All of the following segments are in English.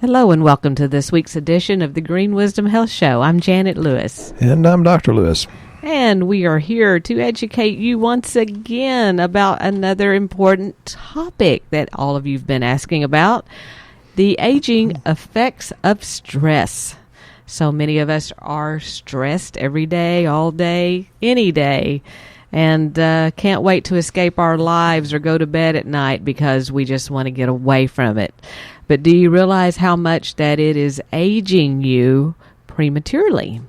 Hello and welcome to this week's edition of the Green Wisdom Health Show. I'm Janet Lewis. And I'm Dr. Lewis. And we are here to educate you once again about another important topic that all of you have been asking about, the aging effects of stress. So many of us are stressed every day, all day, any day, and can't wait to escape our lives or go to bed at night because we just want to get away from it. But do you realize how much that it is aging you prematurely?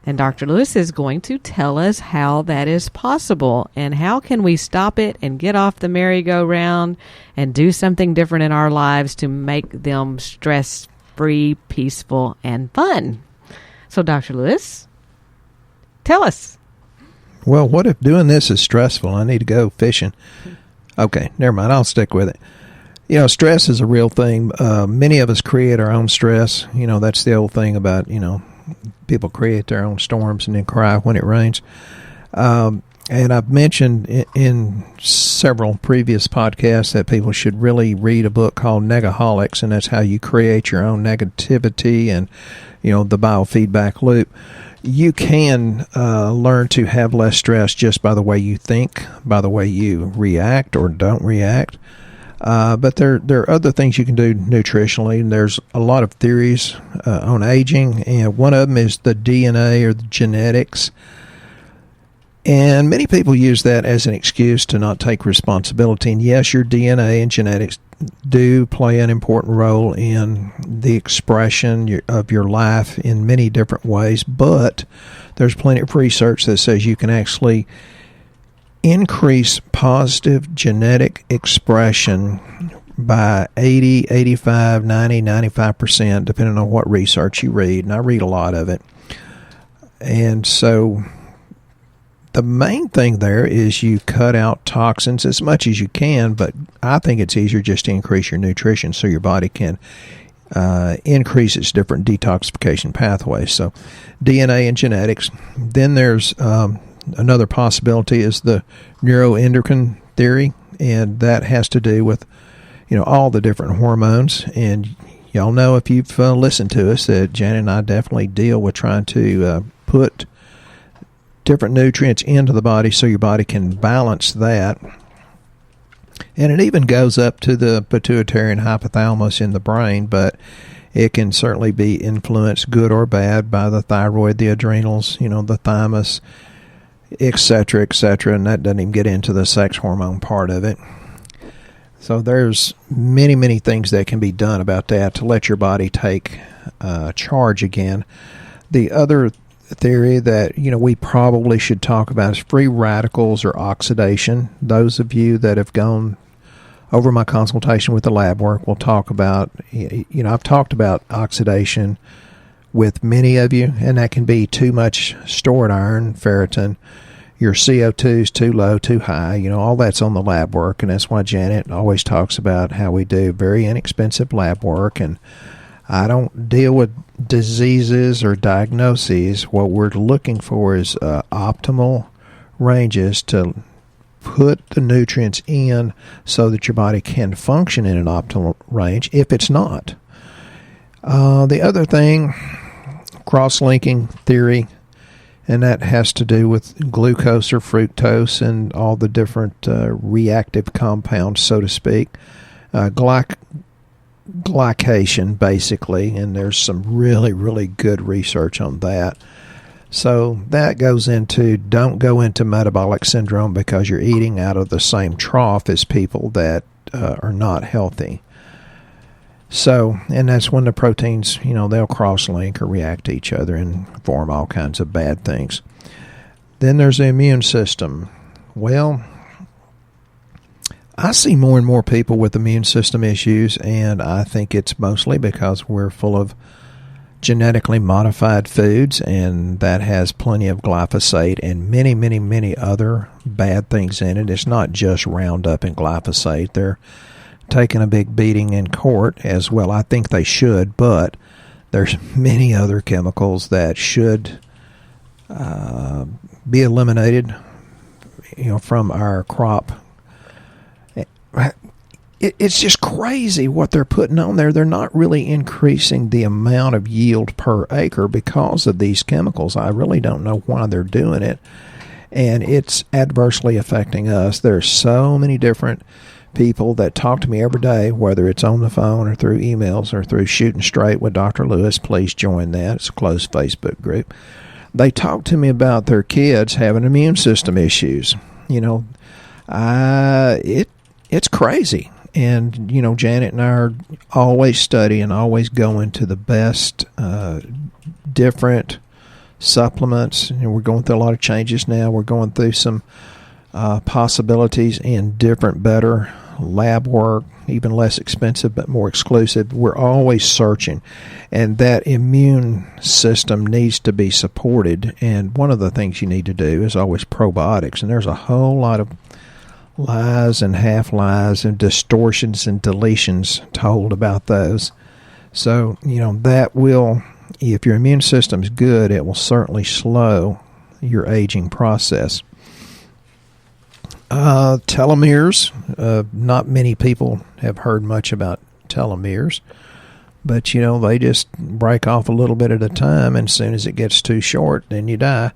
And Dr. Lewis is going to tell us how that is possible and how can we stop it and get off the merry-go-round and do something different in our lives to make them stress-free, peaceful, and fun. So, Dr. Lewis, tell us. Well, what if doing this is stressful? I need to go fishing. Okay, never mind. I'll stick with it. You know, stress is a real thing. Many of us create our own stress. You know, that's the old thing about, people create their own storms and then cry when it rains. And I've mentioned in several previous podcasts that people should really read a book called Negaholics, and that's how you create your own negativity and, the biofeedback loop. You can learn to have less stress just by the way you think, by the way you react or don't react. But there are other things you can do nutritionally, and there's a lot of theories on aging, and one of them is the DNA or the genetics. And many people use that as an excuse to not take responsibility. And yes, your DNA and genetics do play an important role in the expression of your life in many different ways, but there's plenty of research that says you can actually increase positive genetic expression by 80, 85, 90, 95%, depending on what research you read. And I read a lot of it. And so the main thing there is you cut out toxins as much as you can, but I think it's easier just to increase your nutrition so your body can increase its different detoxification pathways. So DNA and genetics. Then there's another possibility is the neuroendocrine theory, and that has to do with, all the different hormones. And y'all know, if you've listened to us, that Janet and I definitely deal with trying to put different nutrients into the body so your body can balance that. And it even goes up to the pituitary and hypothalamus in the brain, but it can certainly be influenced, good or bad, by the thyroid, the adrenals, the thymus, etc., and that doesn't even get into the sex hormone part of it. So there's many, many things that can be done about that to let your body take charge again. The other theory that we probably should talk about is free radicals or oxidation. Those of you that have gone over my consultation with the lab work will talk about, I've talked about oxidation with many of you, and that can be too much stored iron, ferritin, your CO2 is too low, too high, all that's on the lab work, and that's why Janet always talks about how we do very inexpensive lab work, and I don't deal with diseases or diagnoses. What we're looking for is optimal ranges to put the nutrients in so that your body can function in an optimal range if it's not. The other thing, cross-linking theory, and that has to do with glucose or fructose and all the different reactive compounds, so to speak. Glycation, basically, and there's some really, really good research on that. So that goes into, don't go into metabolic syndrome because you're eating out of the same trough as people that are not healthy. So, and that's when the proteins, they'll cross-link or react to each other and form all kinds of bad things. Then there's the immune system. Well, I see more and more people with immune system issues, and I think it's mostly because we're full of genetically modified foods, and that has plenty of glyphosate and many, many, many other bad things in it. It's not just Roundup and glyphosate. They're taking a big beating in court as well. I think they should, but there's many other chemicals that should be eliminated, from our crop. it's just crazy what they're putting on there. They're not really increasing the amount of yield per acre because of these chemicals. I really don't know why they're doing it, and it's adversely affecting us. There's so many different people that talk to me every day, whether it's on the phone or through emails or through Shooting Straight with Dr. Lewis. Please join that. It's a closed Facebook group. They talk to me about their kids having immune system issues. It's crazy. And, Janet and I are always studying, always going to the best different supplements. We're going through a lot of changes now. We're going through some possibilities in different, better lab work, even less expensive but more exclusive. We're always searching, and that immune system needs to be supported. And one of the things you need to do is always probiotics, and there's a whole lot of lies and half-lies and distortions and deletions told about those. So, that will, if your immune system's good, it will certainly slow your aging process. Telomeres. Not many people have heard much about telomeres, but, they just break off a little bit at a time, and as soon as it gets too short, then you die.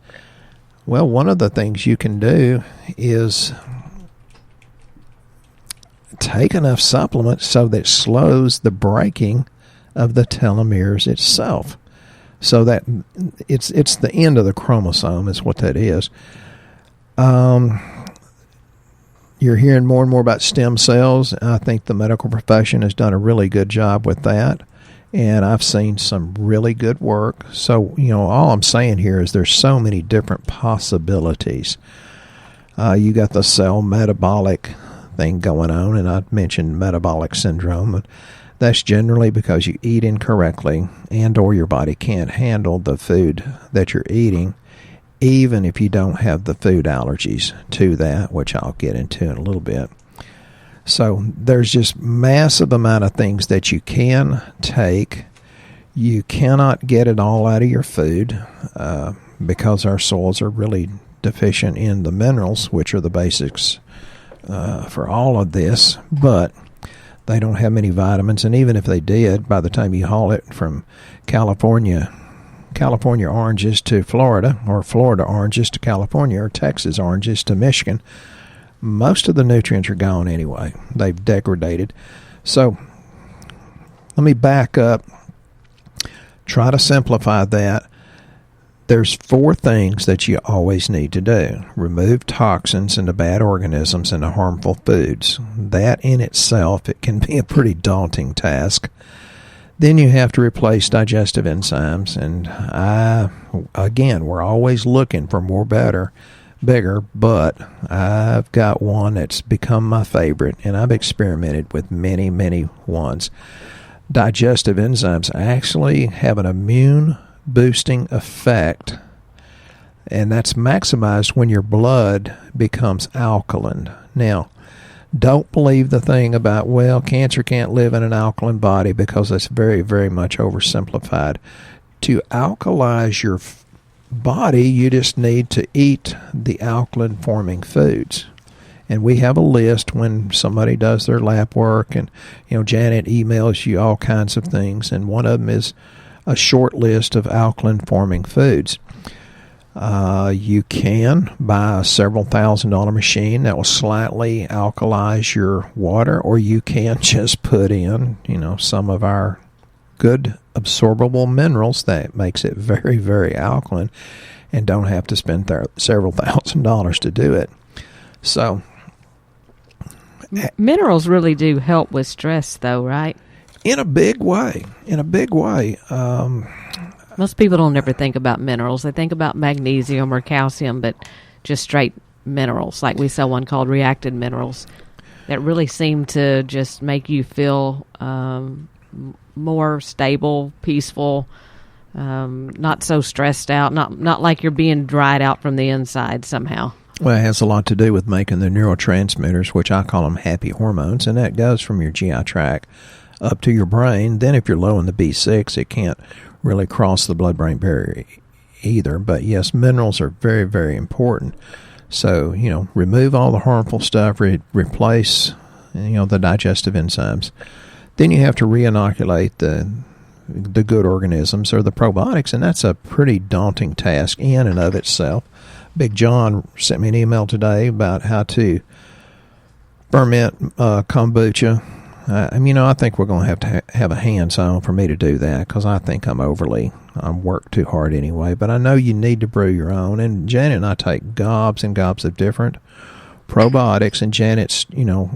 Well, one of the things you can do is take enough supplements so that it slows the breaking of the telomeres itself, so that it's the end of the chromosome is what that is. You're hearing more and more about stem cells. I think the medical profession has done a really good job with that, and I've seen some really good work. So, all I'm saying here is there's so many different possibilities. You got the cell metabolic thing going on, and I mentioned metabolic syndrome, but that's generally because you eat incorrectly and or your body can't handle the food that you're eating, even if you don't have the food allergies to that, which I'll get into in a little bit. So there's just massive amount of things that you can take. You cannot get it all out of your food because our soils are really deficient in the minerals, which are the basics for all of this, but they don't have many vitamins, and even if they did, by the time you haul it from California oranges to Florida, or Florida oranges to California, or Texas oranges to Michigan, most of the nutrients are gone anyway. They've degraded. So let me back up, try to simplify that. There's 4 things that you always need to do. Remove toxins and the bad organisms and the harmful foods. That in itself, it can be a pretty daunting task. Then you have to replace digestive enzymes. And again, we're always looking for more, better, bigger, but I've got one that's become my favorite, and I've experimented with many, many ones. Digestive enzymes actually have an immune boosting effect, and that's maximized when your blood becomes alkaline. Now, don't believe the thing about, cancer can't live in an alkaline body, because that's very, very much oversimplified. To alkalize your body, you just need to eat the alkaline forming foods. And we have a list when somebody does their lab work, and Janet emails you all kinds of things, and one of them is a short list of alkaline forming foods. You can buy a several $1,000 machine that will slightly alkalize your water, or you can just put in, some of our good absorbable minerals that makes it very, very alkaline, and don't have to spend several $1,000s to do it. So, minerals really do help with stress, though, right? In a big way. Most people don't ever think about minerals. They think about magnesium or calcium, but just straight minerals. Like we sell one called reacted minerals that really seem to just make you feel more stable, peaceful, not so stressed out, not like you're being dried out from the inside somehow. Well, it has a lot to do with making the neurotransmitters, which I call them happy hormones, and that goes from your GI tract up to your brain. Then if you're low in the B6, it can't really cross the blood-brain barrier either. But yes, minerals are very, very important. So, remove all the harmful stuff, replace the digestive enzymes. Then you have to re-inoculate the good organisms or the probiotics, and that's a pretty daunting task in and of itself. Big John sent me an email today about how to ferment kombucha. I think we're going to have a hands-on for me to do that, because I think I'm worked too hard anyway. But I know you need to brew your own, and Janet and I take gobs and gobs of different probiotics, and Janet's,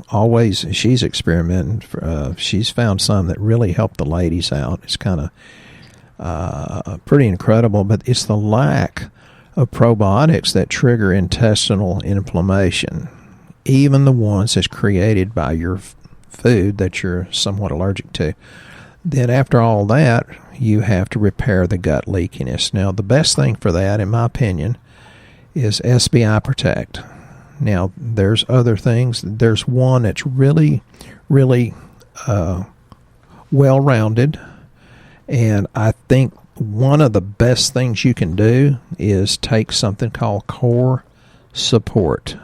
always, she's experimenting. She's found some that really help the ladies out. It's kind of pretty incredible, but it's the lack of probiotics that trigger intestinal inflammation, even the ones that's created by your food that you're somewhat allergic to. Then after all that, you have to repair the gut leakiness. Now, the best thing for that, in my opinion, is SBI Protect. Now, there's other things. There's one that's really, really well-rounded, and I think one of the best things you can do is take something called Core Support.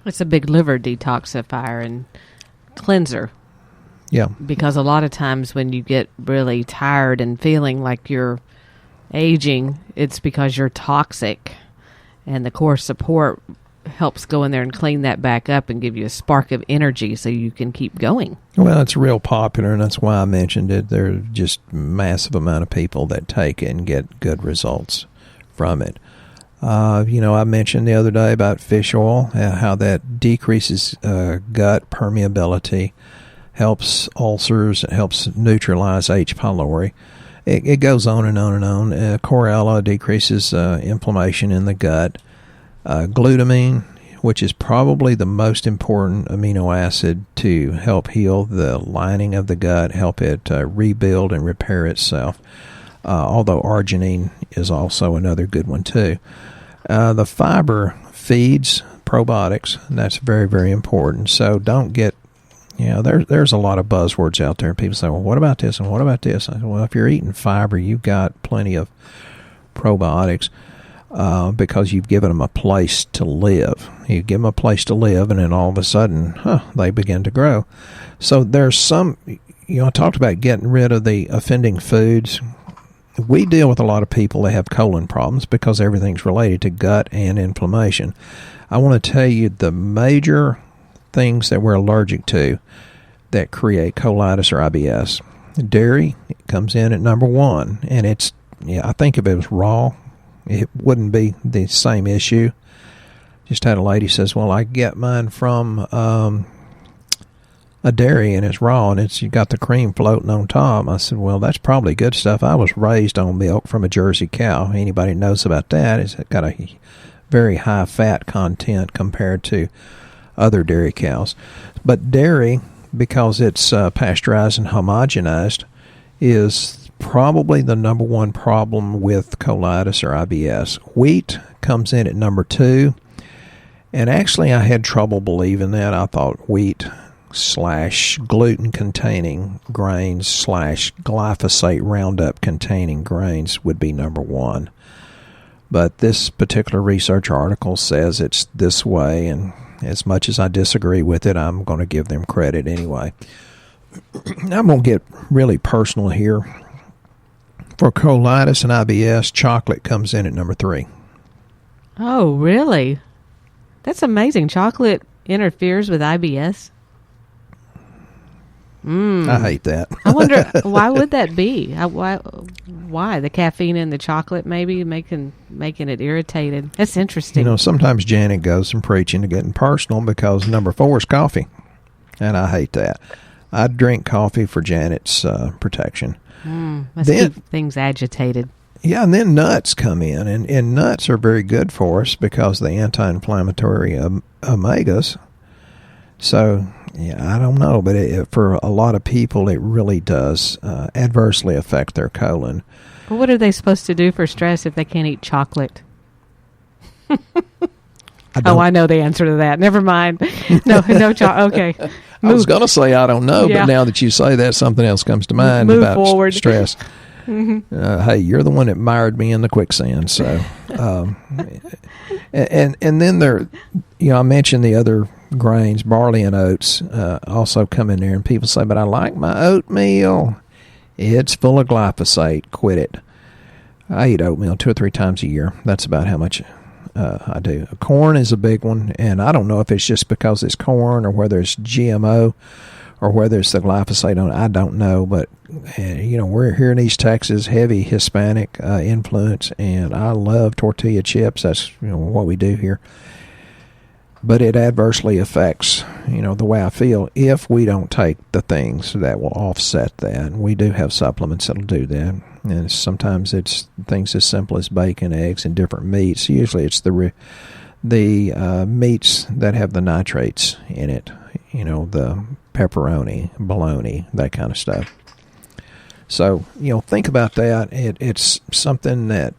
It's a big liver detoxifier and cleanser. Yeah. Because a lot of times when you get really tired and feeling like you're aging, it's because you're toxic. And the Core Support helps go in there and clean that back up and give you a spark of energy so you can keep going. Well, it's real popular, and that's why I mentioned it. There's just massive amount of people that take it and get good results from it. I mentioned the other day about fish oil, how that decreases gut permeability, helps ulcers, helps neutralize H. pylori. It goes on and on and on. Chlorella decreases inflammation in the gut. Glutamine, which is probably the most important amino acid to help heal the lining of the gut, help it rebuild and repair itself. Although arginine is also another good one too. The fiber feeds probiotics, and that's very, very important. So don't get, there's a lot of buzzwords out there. People say, well, what about this and what about this? I said, well, if you're eating fiber, you've got plenty of probiotics because you've given them a place to live. You give them a place to live, and then all of a sudden, they begin to grow. So there's some, I talked about getting rid of the offending foods. We deal with a lot of people that have colon problems because everything's related to gut and inflammation. I want to tell you the major things that we're allergic to that create colitis or IBS. Dairy comes in at number one, and I think if it was raw, it wouldn't be the same issue. Just had a lady says, well, I get mine from a dairy and it's raw and you got the cream floating on top. I said, well, that's probably good stuff. I was raised on milk from a Jersey cow. Anybody knows about that? It's got a very high fat content compared to other dairy cows. But dairy, because it's pasteurized and homogenized, is probably the number one problem with colitis or IBS. Wheat comes in at number two. And actually, I had trouble believing that. I thought wheat / gluten containing grains / glyphosate Roundup containing grains would be number one. But this particular research article says it's this way, and as much as I disagree with it, I'm going to give them credit anyway. I'm going to get really personal here. For colitis and IBS, chocolate comes in at number 3. Oh, really? That's amazing. Chocolate interferes with IBS? I hate that. I wonder, why would that be? Why? The caffeine in the chocolate maybe making it irritated? That's interesting. Sometimes Janet goes from preaching to getting personal because number 4 is coffee. And I hate that. I drink coffee for Janet's protection. Must keep things agitated. Yeah, and then nuts come in. And nuts are very good for us because of the anti-inflammatory omegas. So, yeah, I don't know, but for a lot of people, it really does adversely affect their colon. Well, what are they supposed to do for stress if they can't eat chocolate? I know the answer to that. Never mind. No chocolate. Okay. I was going to say I don't know, but now that you say that, something else comes to mind about forward. Stress. Hey, you're the one that mired me in the quicksand. So, and then there, I mentioned the other grains, barley and oats, also come in there. And people say, but I like my oatmeal. It's full of glyphosate. Quit it. I eat oatmeal 2 or 3 times a year. That's about how much I do. Corn is a big one, and I don't know if it's just because it's corn or whether it's GMO or whether it's the glyphosate on it. I don't know, but we're here in East Texas, heavy Hispanic influence, and I love tortilla chips. That's what we do here. But it adversely affects the way I feel if we don't take the things that will offset that. And we do have supplements that'll do that. And sometimes it's things as simple as bacon, eggs, and different meats. Usually it's the meats that have the nitrates in it, the pepperoni, bologna, that kind of stuff. So, think about that. It's something that,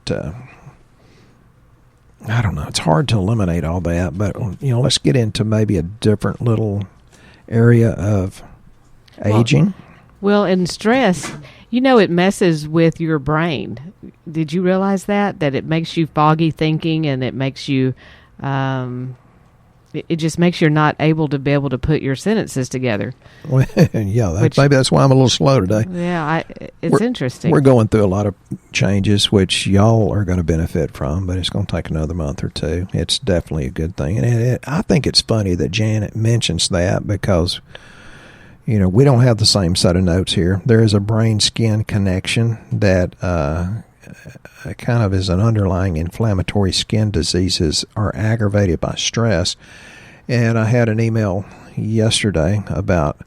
I don't know, it's hard to eliminate all that, but, let's get into maybe a different little area of aging. Well, in stress, it messes with your brain. Did you realize that it makes you foggy thinking, and it makes you, it just makes you not able to put your sentences together. Well, yeah, maybe that's why I'm a little slow today. Yeah, it's interesting. We're going through a lot of changes, which y'all are going to benefit from, but it's going to take another month or two. It's definitely a good thing. And I think it's funny that Janet mentions that because, we don't have the same set of notes here. There is a brain-skin connection that kind of is an underlying inflammatory skin diseases are aggravated by stress. And I had an email yesterday about,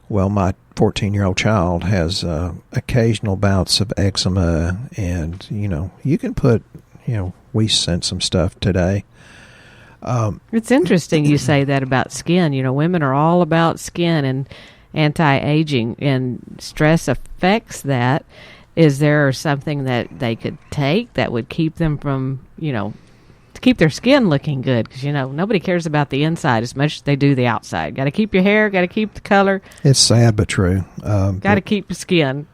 my 14-year-old child has occasional bouts of eczema, and, you can put, we sent some stuff today. It's interesting you say that about skin. Women are all about skin and anti-aging, and stress affects that. Is there something that they could take that would keep them from, to keep their skin looking good? Because, nobody cares about the inside as much as they do the outside. Got to keep your hair, got to keep the color. It's sad but true. Got to keep the skin.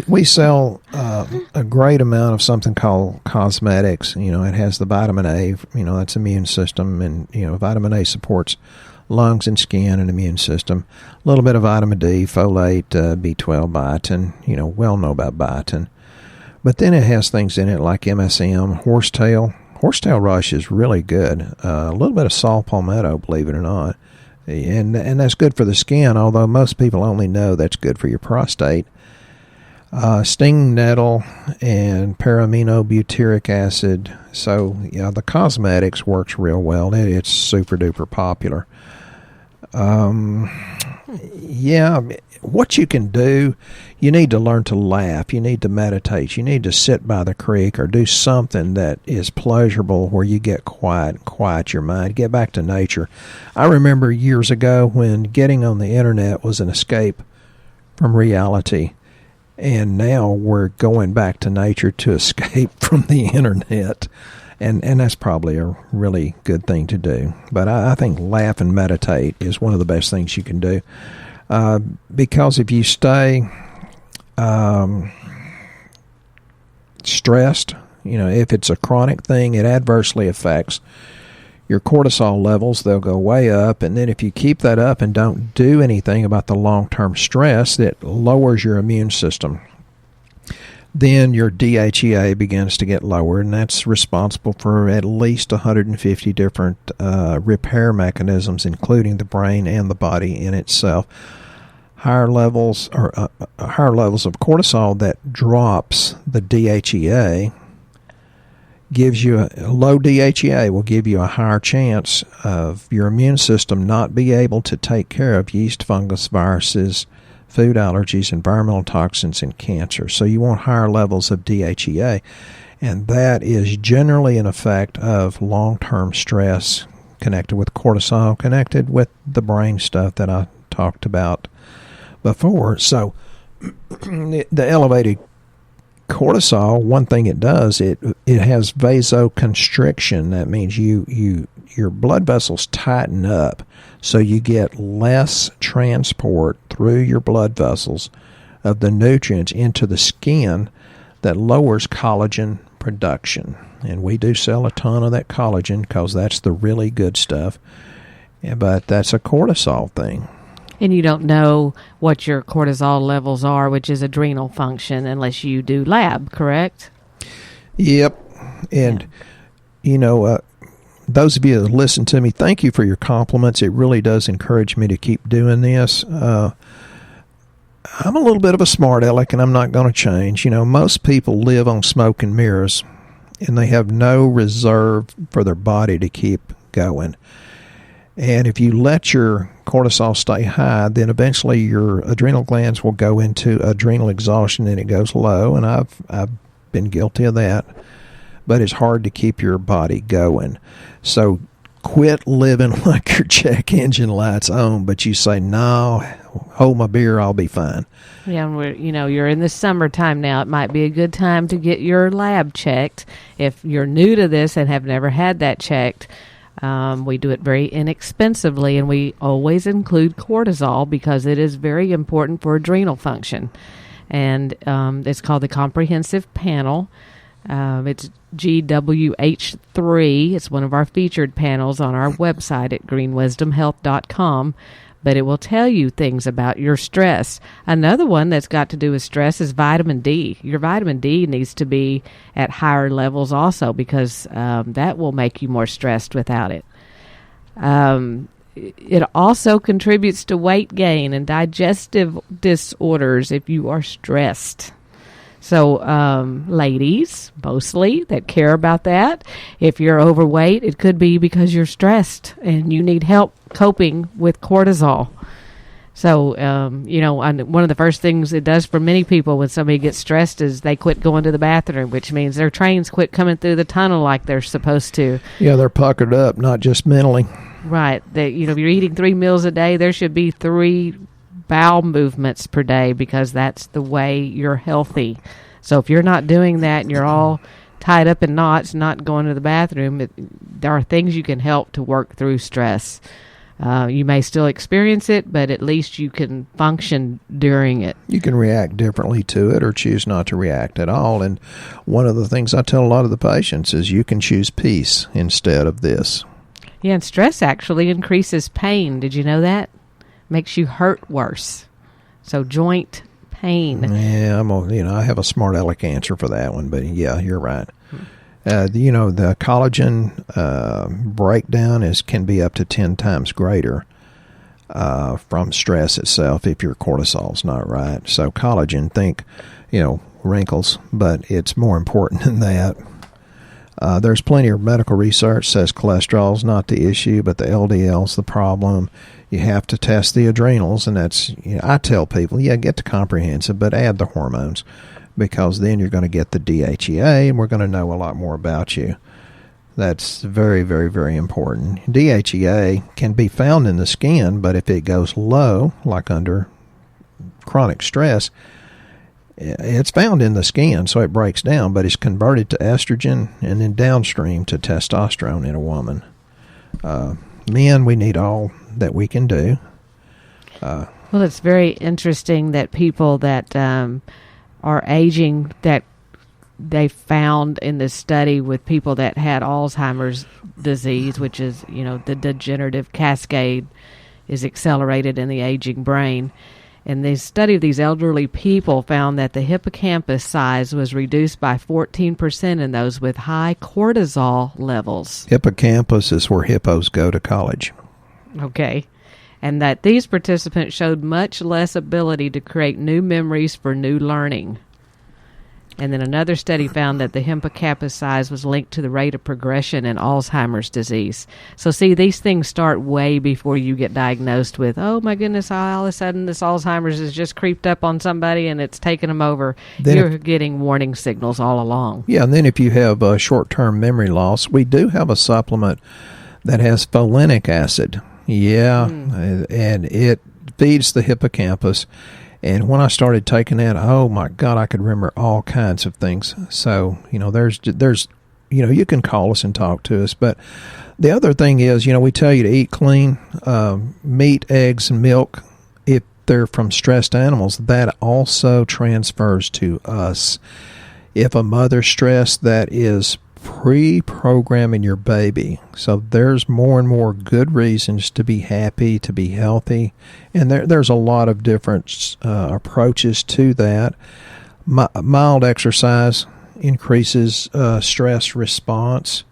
We sell a great amount of something called cosmetics. It has the vitamin A, that's immune system, and, vitamin A supports lungs and skin and immune system. A little bit of vitamin D, folate, B12, biotin. We all know about biotin. But then it has things in it like MSM, horsetail. Horsetail rush is really good. A little bit of saw palmetto, believe it or not. And that's good for the skin, although most people only know that's good for your prostate. Sting nettle and paraminobutyric acid. So, the cosmetics works real well. It's super duper popular. What you can do, you need to learn to laugh. You need to meditate. You need to sit by the creek or do something that is pleasurable where you get quiet your mind, get back to nature. I remember years ago when getting on the internet was an escape from reality. And now we're going back to nature to escape from the internet. And that's probably a really good thing to do. But I think laugh and meditate is one of the best things you can do. Because if you stay stressed, if it's a chronic thing, it adversely affects your cortisol levels. They'll go way up. And then if you keep that up and don't do anything about the long-term stress, it lowers your immune system. Then your DHEA begins to get lower, and that's responsible for at least 150 different repair mechanisms, including the brain and the body in itself. Higher levels of cortisol that drops the DHEA gives you low DHEA will give you a higher chance of your immune system not be able to take care of yeast, fungus, viruses, food allergies, environmental toxins, and cancer. So you want higher levels of DHEA, and that is generally an effect of long-term stress connected with cortisol, connected with the brain stuff that I talked about before. So the elevated cortisol, one thing it does, it has vasoconstriction. That means your blood vessels tighten up, so you get less transport through your blood vessels of the nutrients into the skin. That lowers collagen production. And we do sell a ton of that collagen because that's the really good stuff. Yeah, but that's a cortisol thing. And you don't know what your cortisol levels are, which is adrenal function, unless you do lab, correct? Yep. And, those of you that listen to me, thank you for your compliments. It really does encourage me to keep doing this. I'm a little bit of a smart aleck, and I'm not going to change. Most people live on smoke and mirrors, and they have no reserve for their body to keep going. And if you let your cortisol stay high, then eventually your adrenal glands will go into adrenal exhaustion and it goes low. And I've been guilty of that. But it's hard to keep your body going. So quit living like your check engine light's on, but you say, no, hold my beer, I'll be fine. Yeah, and you're in the summertime now. It might be a good time to get your lab checked. If you're new to this and have never had that checked, we do it very inexpensively, and we always include cortisol because it is very important for adrenal function. And it's called the Comprehensive Panel. It's GWH3. It's one of our featured panels on our website at greenwisdomhealth.com. But it will tell you things about your stress. Another one that's got to do with stress is vitamin D. Your vitamin D needs to be at higher levels also because that will make you more stressed without it. It also contributes to weight gain and digestive disorders if you are stressed. So, ladies, mostly, that care about that, if you're overweight, it could be because you're stressed and you need help coping with cortisol. So, one of the first things it does for many people when somebody gets stressed is they quit going to the bathroom, which means their trains quit coming through the tunnel like they're supposed to. Yeah, they're puckered up, not just mentally. Right. If you're eating 3 meals a day, there should be 3 bowel movements per day because that's the way you're healthy. So if you're not doing that and you're all tied up in knots, not going to the bathroom, there are things you can help to work through stress. You may still experience it, but at least you can function during it. You can react differently to it or choose not to react at all. And one of the things I tell a lot of the patients is you can choose peace instead of this. Yeah, and stress actually increases pain. Did you know that? Makes you hurt worse. So joint pain. Yeah, I have a smart aleck answer for that one, but yeah, you're right. The collagen breakdown can be up to 10 times greater from stress itself if your cortisol's not right. So collagen, think, wrinkles, but it's more important than that. There's plenty of medical research says cholesterol's not the issue, but the LDL's the problem. You have to test the adrenals, and that's, I tell people, get the comprehensive, but add the hormones, because then you're going to get the DHEA, and we're going to know a lot more about you. That's very, very, very important. DHEA can be found in the skin, but if it goes low, like under chronic stress, it's found in the skin, so it breaks down, but it's converted to estrogen and then downstream to testosterone in a woman. Men, we need all that we can do. Well, it's very interesting that people that are aging, that they found in this study with people that had Alzheimer's disease, which is, the degenerative cascade is accelerated in the aging brain. And the study of these elderly people found that the hippocampus size was reduced by 14% in those with high cortisol levels. Hippocampus is where hippos go to college. Okay. And that these participants showed much less ability to create new memories for new learning. And then another study found that the hippocampus size was linked to the rate of progression in Alzheimer's disease. So see, these things start way before you get diagnosed with, oh my goodness, all of a sudden this Alzheimer's has just creeped up on somebody and it's taken them over. Then you're getting warning signals all along. Yeah, and then if you have short-term memory loss, we do have a supplement that has folinic acid. Yeah, and it feeds the hippocampus. And when I started taking that, oh my God, I could remember all kinds of things. So, there's you can call us and talk to us. But the other thing is, we tell you to eat clean, meat, eggs, and milk. If they're from stressed animals, that also transfers to us. If a mother's stressed, that is pre-programming your baby. So there's more and more good reasons to be happy, to be healthy, and there's a lot of different approaches to that. Mild exercise increases stress response.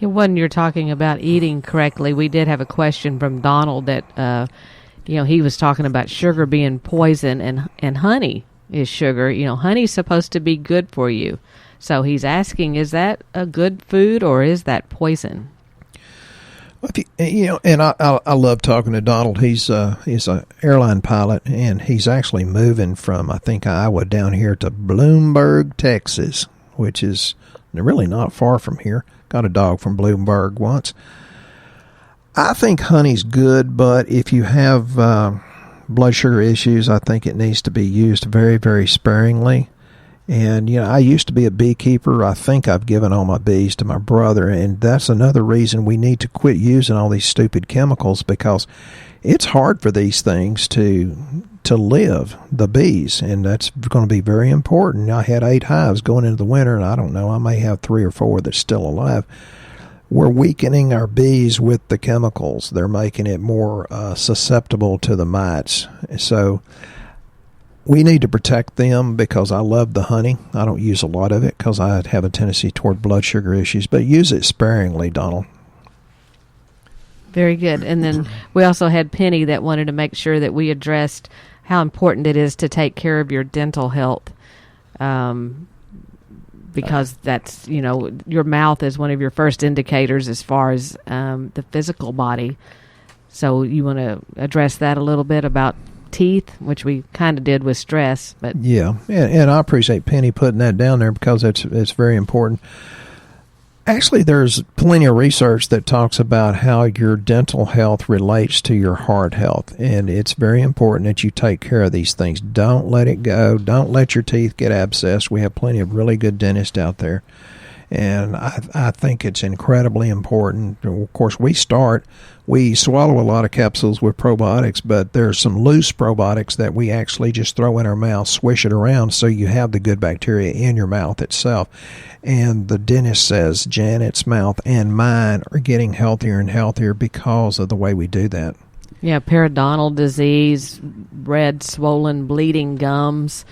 When you're talking about eating correctly, we did have a question from Donald that, he was talking about sugar being poison and honey is sugar. Honey's supposed to be good for you. So he's asking, is that a good food or is that poison? And I love talking to Donald. He's an airline pilot, and he's actually moving from, I think, Iowa down here to Bloomberg, Texas, which is really not far from here. Got a dog from Bloomberg once. I think honey's good, but if you have blood sugar issues, I think it needs to be used very, very sparingly. And, I used to be a beekeeper. I think I've given all my bees to my brother, and that's another reason we need to quit using all these stupid chemicals, because it's hard for these things to live, the bees, and that's going to be very important. I had 8 hives going into the winter, and I don't know, I may have 3 or 4 that's still alive. We're weakening our bees with the chemicals. They're making it more susceptible to the mites. So we need to protect them, because I love the honey. I don't use a lot of it because I have a tendency toward blood sugar issues, but use it sparingly, Donald. Very good. And then we also had Penny that wanted to make sure that we addressed how important it is to take care of your dental health, because that's, your mouth is one of your first indicators as far as the physical body. So you want to address that a little bit about teeth, which we kind of did with stress. But yeah, and I appreciate Penny putting that down there, because it's very important. Actually, there's plenty of research that talks about how your dental health relates to your heart health, and it's very important that you take care of these things. Don't let it go. Don't let your teeth get abscessed. We have plenty of really good dentists out there, and I think it's incredibly important. Of course, we swallow a lot of capsules with probiotics, but there's some loose probiotics that we actually just throw in our mouth, swish it around, so you have the good bacteria in your mouth itself. And the dentist says Janet's mouth and mine are getting healthier and healthier because of the way we do that. Yeah, periodontal disease, red, swollen, bleeding gums,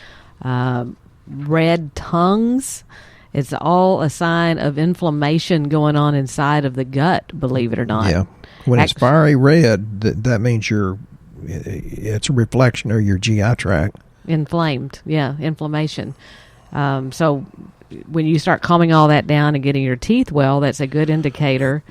red tongues. It's all a sign of inflammation going on inside of the gut, believe it or not. Yeah. When it's fiery red, that means it's a reflection of your GI tract. Inflamed, yeah, inflammation. So when you start calming all that down and getting your teeth well, that's a good indicator,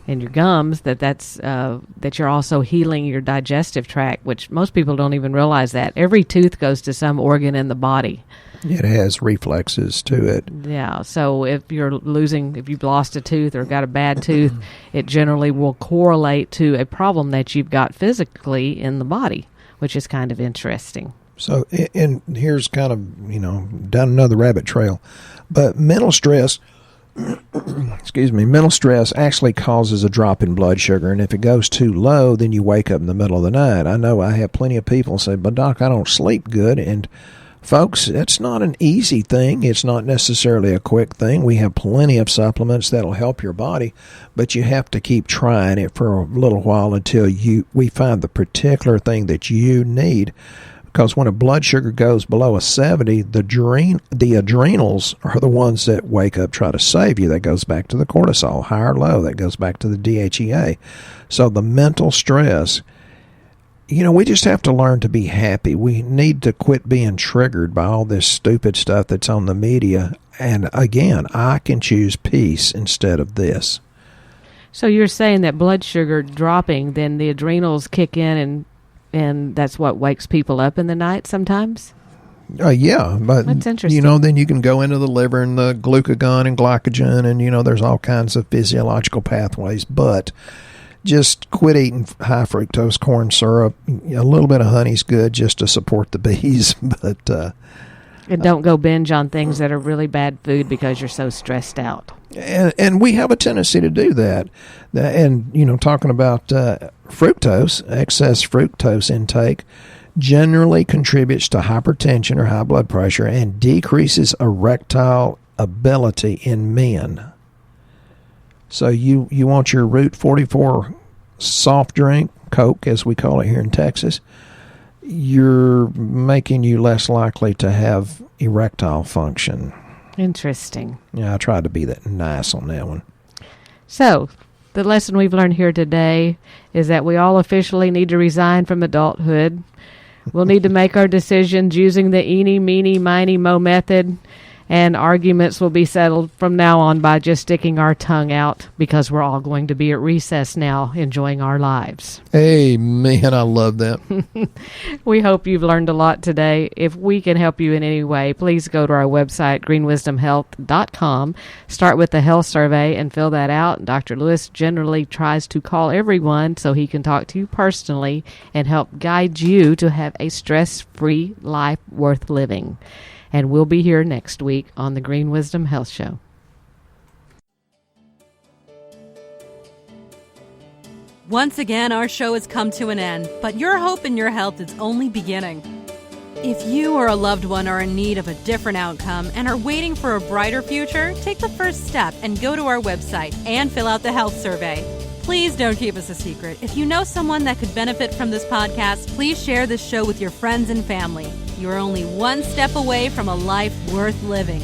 and your gums, that you're also healing your digestive tract, which most people don't even realize that. Every tooth goes to some organ in the body. It has reflexes to it. Yeah, so if you've lost a tooth or got a bad tooth, it generally will correlate to a problem that you've got physically in the body, which is kind of interesting. So, and here's kind of, down another rabbit trail, but mental stress, mental stress actually causes a drop in blood sugar, and if it goes too low, then you wake up in the middle of the night. I know I have plenty of people say, but Doc, I don't sleep good, and folks, it's not an easy thing. It's not necessarily a quick thing. We have plenty of supplements that'll help your body, but you have to keep trying it for a little while until we find the particular thing that you need. Because when a blood sugar goes below a 70, the adrenals are the ones that wake up, try to save you. That goes back to the cortisol, high or low. That goes back to the DHEA. So the mental stress, we just have to learn to be happy. We need to quit being triggered by all this stupid stuff that's on the media. And again, I can choose peace instead of this. So you're saying that blood sugar dropping, then the adrenals kick in, and that's what wakes people up in the night sometimes? Yeah, but that's interesting. Then you can go into the liver and the glucagon and glycogen, and there's all kinds of physiological pathways. But just quit eating high fructose corn syrup. A little bit of honey's good just to support the bees, but and don't go binge on things that are really bad food because you're so stressed out. And we have a tendency to do that. And talking about fructose, excess fructose intake generally contributes to hypertension or high blood pressure and decreases erectile ability in men. So you want your Route 44 soft drink, Coke as we call it here in Texas, you're making you less likely to have erectile function. Interesting. Yeah, I tried to be that nice on that one. So, the lesson we've learned here today is that we all officially need to resign from adulthood. We'll need to make our decisions using the eeny, meeny, miny, mo method, and arguments will be settled from now on by just sticking our tongue out because we're all going to be at recess now enjoying our lives. Amen. I love that. We hope you've learned a lot today. If we can help you in any way, please go to our website, greenwisdomhealth.com. Start with the health survey and fill that out. Dr. Lewis generally tries to call everyone so he can talk to you personally and help guide you to have a stress-free life worth living. And we'll be here next week on the Green Wisdom Health Show. Once again, our show has come to an end, but your hope in your health is only beginning. If you or a loved one are in need of a different outcome and are waiting for a brighter future, take the first step and go to our website and fill out the health survey. Please don't keep us a secret. If you know someone that could benefit from this podcast, please share this show with your friends and family. You're only one step away from a life worth living.